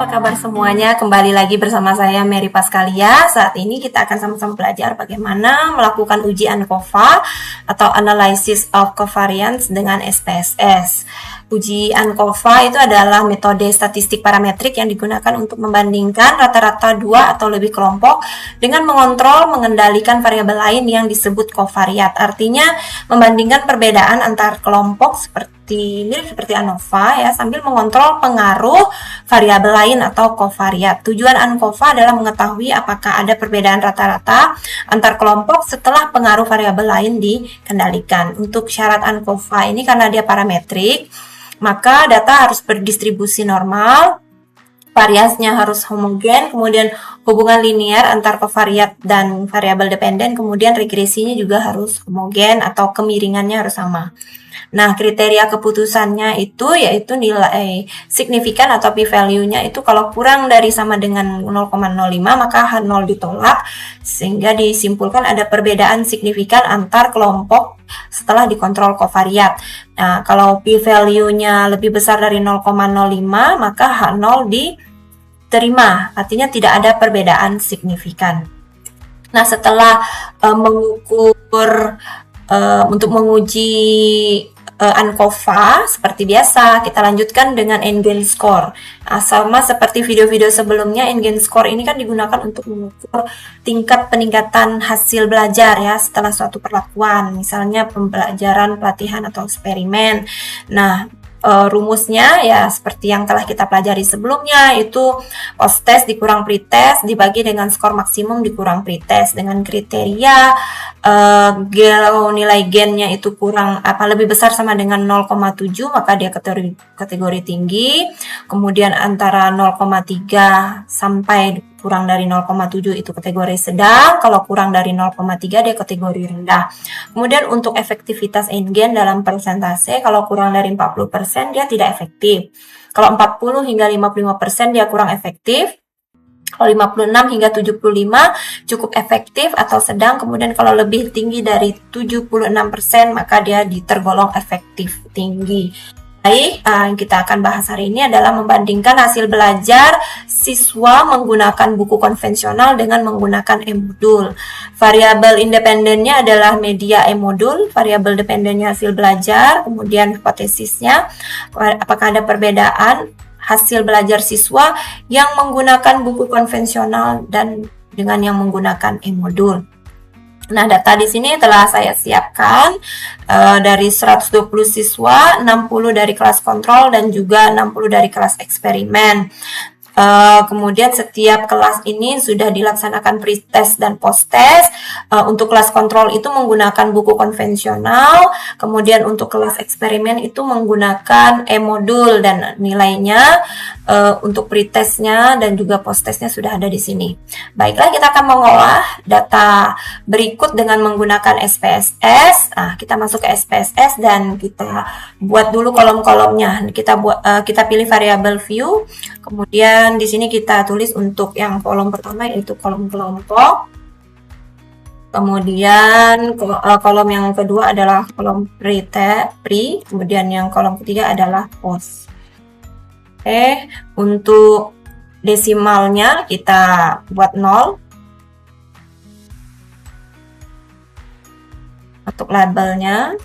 kabar semuanya? Kembali lagi bersama saya Mary Pascalia. Saat ini kita akan sama-sama belajar bagaimana melakukan uji ANCOVA atau Analysis of Covariance dengan SPSS. Uji ANCOVA itu adalah metode statistik parametrik yang digunakan untuk membandingkan rata-rata dua atau lebih kelompok dengan mengontrol mengendalikan variabel lain yang disebut covariat. Artinya membandingkan perbedaan antar kelompok seperti ANOVA ya, sambil mengontrol pengaruh variabel lain atau covariat. Tujuan ANCOVA adalah mengetahui apakah ada perbedaan rata-rata antar kelompok setelah pengaruh variabel lain dikendalikan. Untuk syarat ANCOVA ini karena dia parametrik, maka data harus berdistribusi normal, variasinya harus homogen, kemudian hubungan linear antar covariat dan variabel dependen, kemudian regresinya juga harus homogen atau kemiringannya harus sama. Nah, kriteria keputusannya itu yaitu nilai signifikan atau p-value-nya itu kalau kurang dari sama dengan 0,05 maka H0 ditolak, sehingga disimpulkan ada perbedaan signifikan antar kelompok setelah dikontrol covariat. Nah, kalau p-value-nya lebih besar dari 0,05 maka H0 diterima, artinya tidak ada perbedaan signifikan. Nah, setelah untuk menguji ANCOVA seperti biasa, kita lanjutkan dengan N-gain score. Nah, sama seperti video-video sebelumnya, N-gain score ini kan digunakan untuk mengukur tingkat peningkatan hasil belajar ya setelah suatu perlakuan, misalnya pembelajaran, pelatihan atau eksperimen. Nah, rumusnya ya seperti yang telah kita pelajari sebelumnya, itu post-test dikurang pre-test dibagi dengan skor maksimum dikurang pre-test dengan kriteria nilai gainnya itu lebih besar sama dengan 0,7 maka dia kategori tinggi, kemudian antara 0,3 sampai kurang dari 0,7 itu kategori sedang, kalau kurang dari 0,3 dia kategori rendah. Kemudian untuk efektivitas N-gain dalam persentase, kalau kurang dari 40% dia tidak efektif. Kalau 40 hingga 55% dia kurang efektif. Kalau 56 hingga 75 cukup efektif atau sedang, kemudian kalau lebih tinggi dari 76% maka dia tergolong efektif tinggi. Baik, yang kita akan bahas hari ini adalah membandingkan hasil belajar siswa menggunakan buku konvensional dengan menggunakan e-modul. Variabel independennya adalah media e-modul, variabel dependennya hasil belajar, kemudian hipotesisnya apakah ada perbedaan hasil belajar siswa yang menggunakan buku konvensional dan dengan yang menggunakan e-modul. Nah, data di sini telah saya siapkan dari 120 siswa, 60 dari kelas kontrol dan juga 60 dari kelas eksperimen. Kemudian setiap kelas ini sudah dilaksanakan pre-test dan post-test. Untuk kelas kontrol itu menggunakan buku konvensional, kemudian untuk kelas eksperimen itu menggunakan e-modul dan nilainya untuk pre-testnya dan juga post-testnya sudah ada di sini. Baiklah, kita akan mengolah data berikut dengan menggunakan SPSS. Nah, kita masuk ke SPSS dan kita buat dulu kolom-kolomnya. Kita pilih variabel view, kemudian di sini kita tulis untuk yang kolom pertama yaitu kolom kelompok. Kemudian kolom yang kedua adalah kolom pre, kemudian yang kolom ketiga adalah post. Oke, untuk desimalnya kita buat 0. Untuk labelnya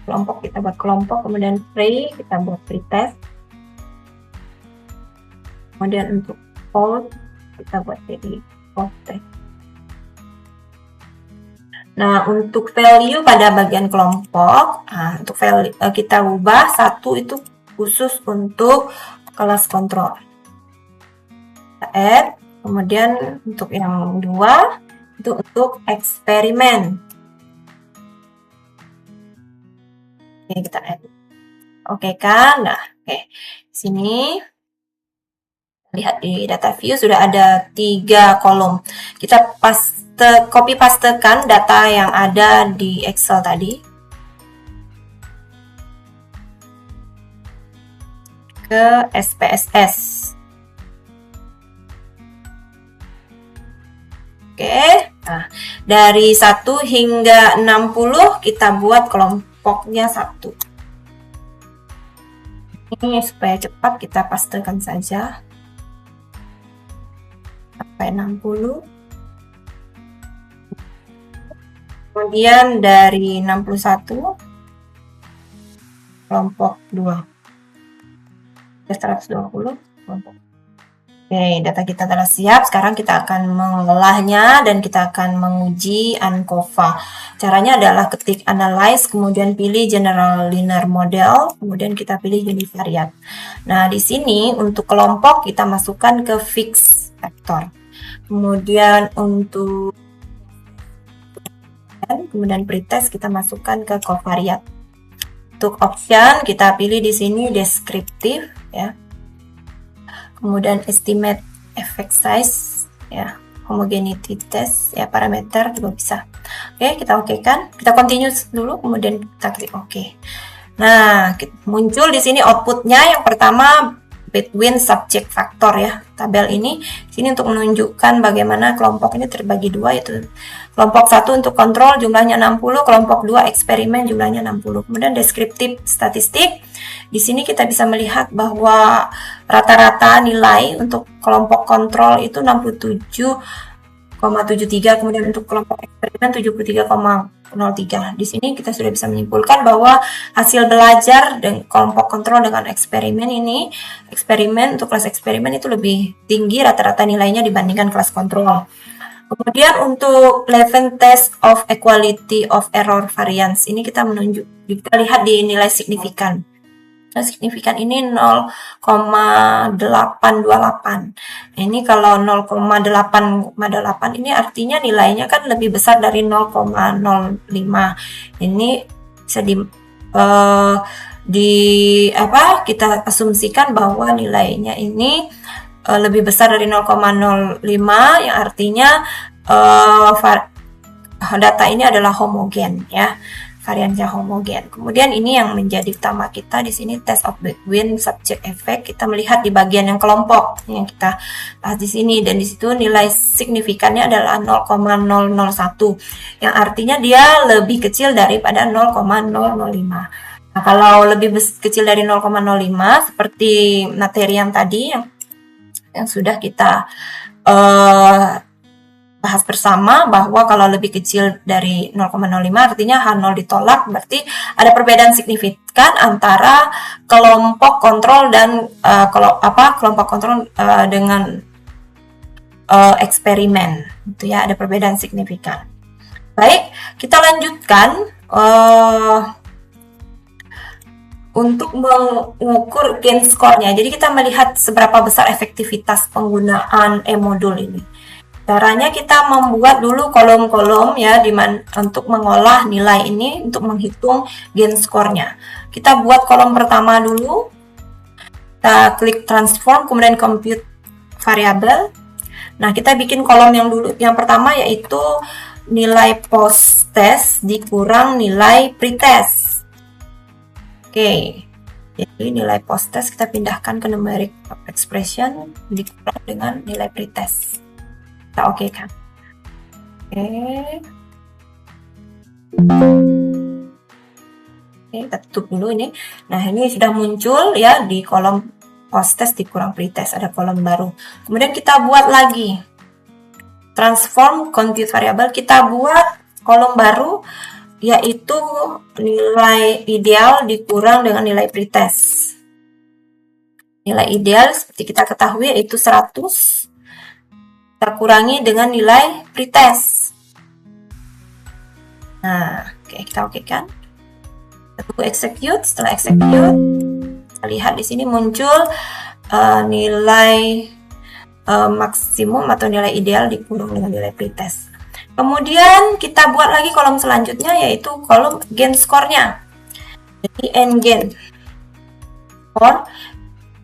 kelompok kita buat kelompok, kemudian pre kita buat pre-test. Kemudian untuk post kita buat jadi post-test. Nah, untuk value pada bagian kelompok, untuk value kita ubah 1 itu khusus untuk kelas kontrol. Kita add, kemudian untuk yang 2 itu untuk eksperimen. Oke, kita add. Oke kan? Nah, oke. Sini lihat di data view sudah ada 3 kolom. Kita copy pastekan data yang ada di Excel tadi ke SPSS. Oke, nah dari 1 hingga 60 kita buat kelompoknya 1. Ini supaya cepat kita pastekan saja sampai 60. Kemudian dari 61 kelompok 2 120 kelompok. Oke, data kita telah siap. Sekarang kita akan mengolahnya dan kita akan menguji ANCOVA. Caranya adalah ketik analyze, kemudian pilih general linear model, kemudian kita pilih univariate. Nah, di sini untuk kelompok kita masukkan ke fixed vector. Kemudian untuk kemudian pretest kita masukkan ke covariate. Untuk option kita pilih di sini deskriptif ya. Kemudian estimate effect size ya, homogeneity test ya, parameter juga bisa. Oke, kita oke kan? Kita continue dulu, kemudian kita klik oke. Nah, muncul di sini outputnya yang pertama between subject factor ya. Tabel ini sini untuk menunjukkan bagaimana kelompok ini terbagi dua, yaitu kelompok 1 untuk kontrol jumlahnya 60, kelompok 2 eksperimen jumlahnya 60. Kemudian deskriptif statistik. Di sini kita bisa melihat bahwa rata-rata nilai untuk kelompok kontrol itu 67,73, kemudian untuk kelompok eksperimen 73,03. Di sini kita sudah bisa menyimpulkan bahwa hasil belajar dengan kelompok kontrol dengan eksperimen ini, eksperimen untuk kelas eksperimen itu lebih tinggi rata-rata nilainya dibandingkan kelas kontrol. Kemudian untuk Levin test of equality of error variance, ini kita lihat di nilai signifikan. Signifikan ini 0,828. Ini kalau 0,828 ini artinya nilainya kan lebih besar dari 0,05. Ini bisa kita asumsikan bahwa nilainya ini lebih besar dari 0,05, yang artinya data ini adalah homogen ya. Variannya homogen. Kemudian ini yang menjadi utama kita di sini test of between subject effect. Kita melihat di bagian yang kelompok yang kita bahas di sini, dan di situ nilai signifikannya adalah 0,001 yang artinya dia lebih kecil daripada 0,005. Nah, kalau lebih kecil dari 0,05 seperti materi yang tadi yang sudah kita bahas bersama, bahwa kalau lebih kecil dari 0,05 artinya H0 ditolak, berarti ada perbedaan signifikan antara kelompok kontrol dan kelompok kontrol dengan eksperimen, itu ya, ada perbedaan signifikan. Baik, kita lanjutkan untuk mengukur gain score-nya. Jadi kita melihat seberapa besar efektivitas penggunaan e-modul ini. Caranya kita membuat dulu kolom-kolom ya, untuk mengolah nilai ini untuk menghitung gain score-nya. Kita buat kolom pertama dulu. Kita klik transform, kemudian compute variable. Nah, kita bikin kolom yang pertama yaitu nilai post test dikurang nilai pretest. Oke. Jadi nilai post test kita pindahkan ke numeric expression dikurang dengan nilai pretest. Kita oke kan? Oke, kita tutup dulu ini. Nah, ini sudah muncul ya di kolom post test dikurang pretest, ada kolom baru. Kemudian kita buat lagi transform compute variable, kita buat kolom baru yaitu nilai ideal dikurang dengan nilai pretest. Nilai ideal seperti kita ketahui yaitu 100. Kita kurangi dengan nilai pretest. Nah, oke, kita oke kan? Kita tunggu execute. Setelah execute, kita lihat di sini muncul nilai maksimum atau nilai ideal dikurang dengan nilai pretest. Kemudian kita buat lagi kolom selanjutnya yaitu kolom gain score-nya. Jadi n gain score.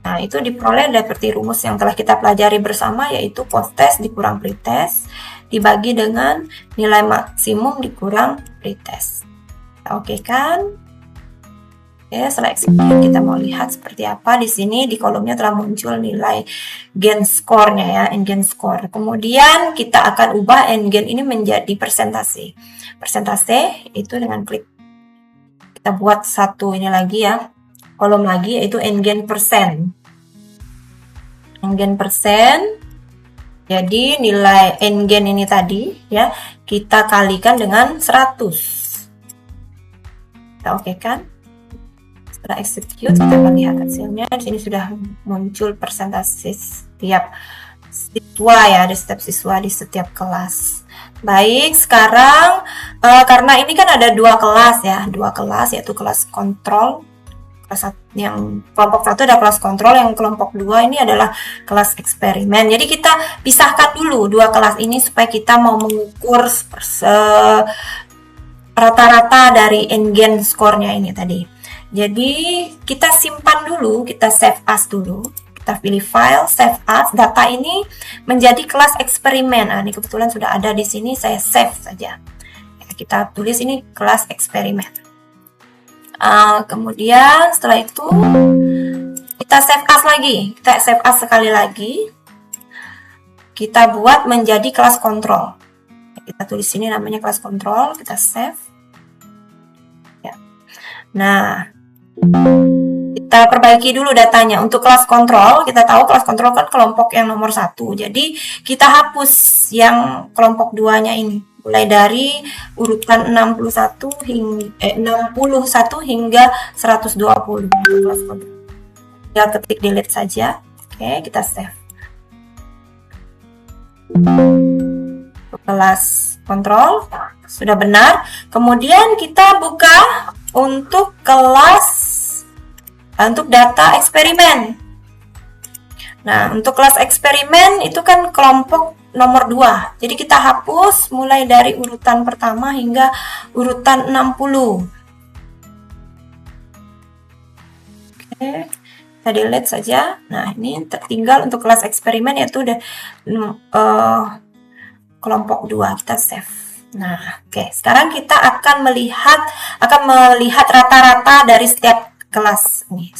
Nah, itu diperoleh seperti rumus yang telah kita pelajari bersama, yaitu post test dikurang pretest dibagi dengan nilai maksimum dikurang pretest. Oke kan? Oke, setelah execute kita mau lihat seperti apa. Di sini di kolomnya telah muncul nilai gain score-nya ya, n gain score. Kemudian kita akan ubah n gain ini menjadi persentase. Persentase itu dengan klik kita buat satu ini lagi ya, kolom lagi, yaitu n-gain persen. N-gain persen. Jadi nilai n-gain ini tadi ya kita kalikan dengan 100. Kita oke kan? Setelah execute kita akan lihat hasilnya. Di sini sudah muncul persentase setiap siswa ya, di setiap siswa di setiap kelas. Baik, sekarang karena ini kan ada dua kelas ya, yaitu kelas kontrol. Yang kelompok 1 ada kelas kontrol, yang kelompok 2 ini adalah kelas eksperimen. Jadi kita pisahkan dulu dua kelas ini supaya kita mau mengukur rata-rata dari n-gain skornya ini tadi. Jadi kita simpan dulu, kita save as dulu. Kita pilih file, save as, data ini menjadi kelas eksperimen. Nah, ini kebetulan sudah ada di sini, saya save saja. Ya, kita tulis ini kelas eksperimen. Kemudian setelah itu kita save as lagi, kita save as sekali lagi, kita buat menjadi kelas kontrol. Kita tulis sini namanya kelas kontrol, kita save ya. Nah, kita perbaiki dulu datanya. Untuk kelas kontrol, kita tahu kelas kontrol kan kelompok yang nomor 1, jadi kita hapus yang kelompok 2 nya ini, mulai dari urutan 61 hingga 120. Tinggal ketik delete saja. Oke, kita save. Kelas kontrol sudah benar. Kemudian kita buka untuk untuk data eksperimen. Nah, untuk kelas eksperimen itu kan kelompok nomor 2. Jadi kita hapus mulai dari urutan pertama hingga urutan 60. Oke, kita delete saja. Nah, ini tertinggal untuk kelas eksperimen yaitu kelompok 2. Kita save. Nah, oke. Sekarang kita akan melihat rata-rata dari setiap kelas nih.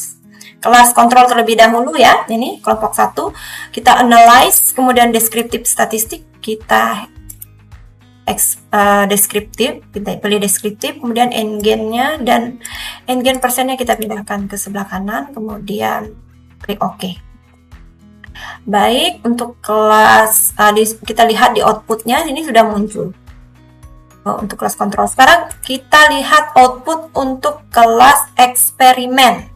Kelas kontrol terlebih dahulu ya, ini kelompok 1, kita analyze, kemudian deskriptif statistik, kita deskriptif, kita pilih deskriptif, kemudian n-gain-nya dan n-gain persennya kita pindahkan ke sebelah kanan, kemudian klik OK. Baik, untuk kelas, kita lihat di outputnya, ini sudah muncul. Untuk kelas kontrol. Sekarang kita lihat output untuk kelas eksperimen.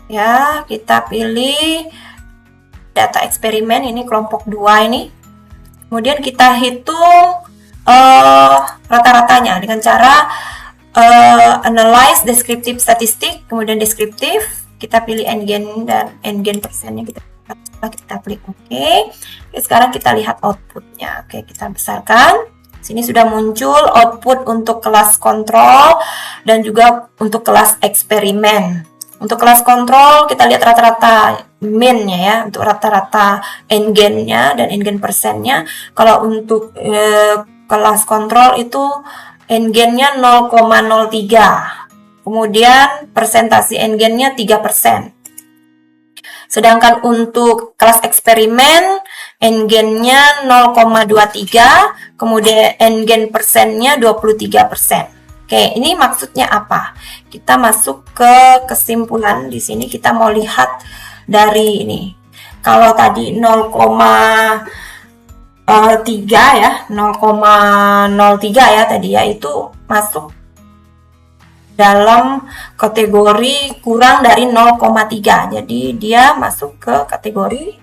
Ya, kita pilih data eksperimen, ini kelompok 2 ini. Kemudian kita hitung rata-ratanya dengan cara analyze deskriptif statistik, kemudian deskriptif, kita pilih n-gain dan n-gain persennya kita klik OK. Sekarang kita lihat outputnya. Oke, kita besarkan. Sini sudah muncul output untuk kelas kontrol dan juga untuk kelas eksperimen. Untuk kelas kontrol kita lihat rata-rata min-nya ya, untuk rata-rata n-gain-nya dan n-gain persennya. Kalau untuk kelas kontrol itu n-gain-nya 0,03. Kemudian persentase n-gain-nya 3%. Sedangkan untuk kelas eksperimen n-gain-nya 0,23, kemudian n-gain persennya 23%. Oke, ini maksudnya apa? Kita masuk ke kesimpulan di sini. Kita mau lihat dari ini. Kalau tadi 0,3 ya, 0,03 ya tadi ya, itu masuk dalam kategori kurang dari 0,3. Jadi dia masuk ke kategori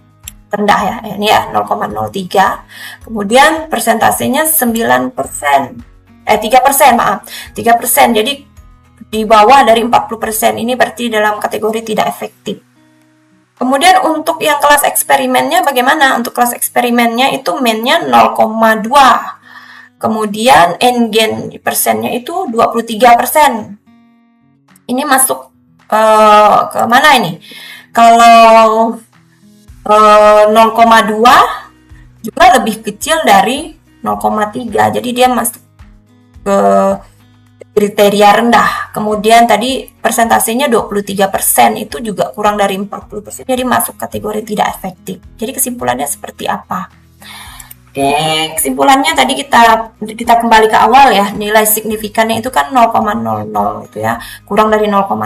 rendah ya. Ini ya 0,03. Kemudian persentasenya 9%. 3%, maaf. 3%. Jadi di bawah dari 40%. Ini berarti dalam kategori tidak efektif. Kemudian untuk yang kelas eksperimennya bagaimana? Untuk kelas eksperimennya itu min-nya 0,2. Kemudian n-gain persennya itu 23%. Ini masuk ke mana ini? Kalau 0,2 juga lebih kecil dari 0,3. Jadi dia masuk ke kriteria rendah. Kemudian tadi persentasenya 23%, itu juga kurang dari 40%. Jadi masuk kategori tidak efektif. Jadi kesimpulannya seperti apa? Oke, kesimpulannya tadi kita kembali ke awal ya, nilai signifikannya itu kan 0,00 itu ya, kurang dari 0,05.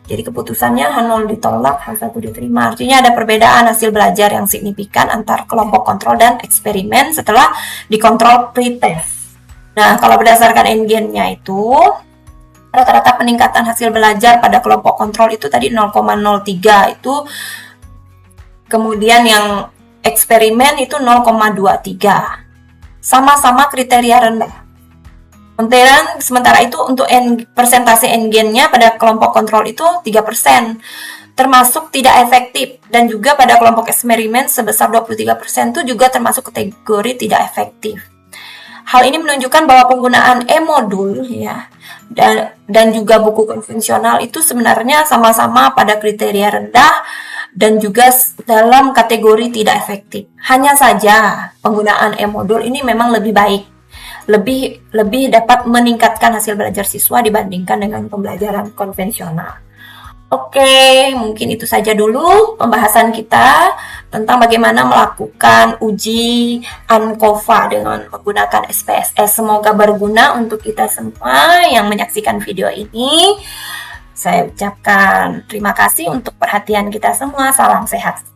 Jadi keputusannya H0 ditolak, H1 diterima. Artinya ada perbedaan hasil belajar yang signifikan antar kelompok kontrol dan eksperimen setelah dikontrol pretest. Nah, kalau berdasarkan NGN-nya itu, rata-rata peningkatan hasil belajar pada kelompok kontrol itu tadi 0,03 itu, kemudian yang eksperimen itu 0,23. Sama-sama kriteria rendah. Sementara itu untuk persentase NGN-nya pada kelompok kontrol itu 3%, termasuk tidak efektif, dan juga pada kelompok eksperimen sebesar 23% itu juga termasuk kategori tidak efektif. Hal ini menunjukkan bahwa penggunaan e-modul ya dan juga buku konvensional itu sebenarnya sama-sama pada kriteria rendah dan juga dalam kategori tidak efektif. Hanya saja penggunaan e-modul ini memang lebih baik, lebih dapat meningkatkan hasil belajar siswa dibandingkan dengan pembelajaran konvensional. Oke, mungkin itu saja dulu pembahasan kita tentang bagaimana melakukan uji ANCOVA dengan menggunakan SPSS. Semoga berguna untuk kita semua yang menyaksikan video ini. Saya ucapkan terima kasih untuk perhatian kita semua. Salam sehat.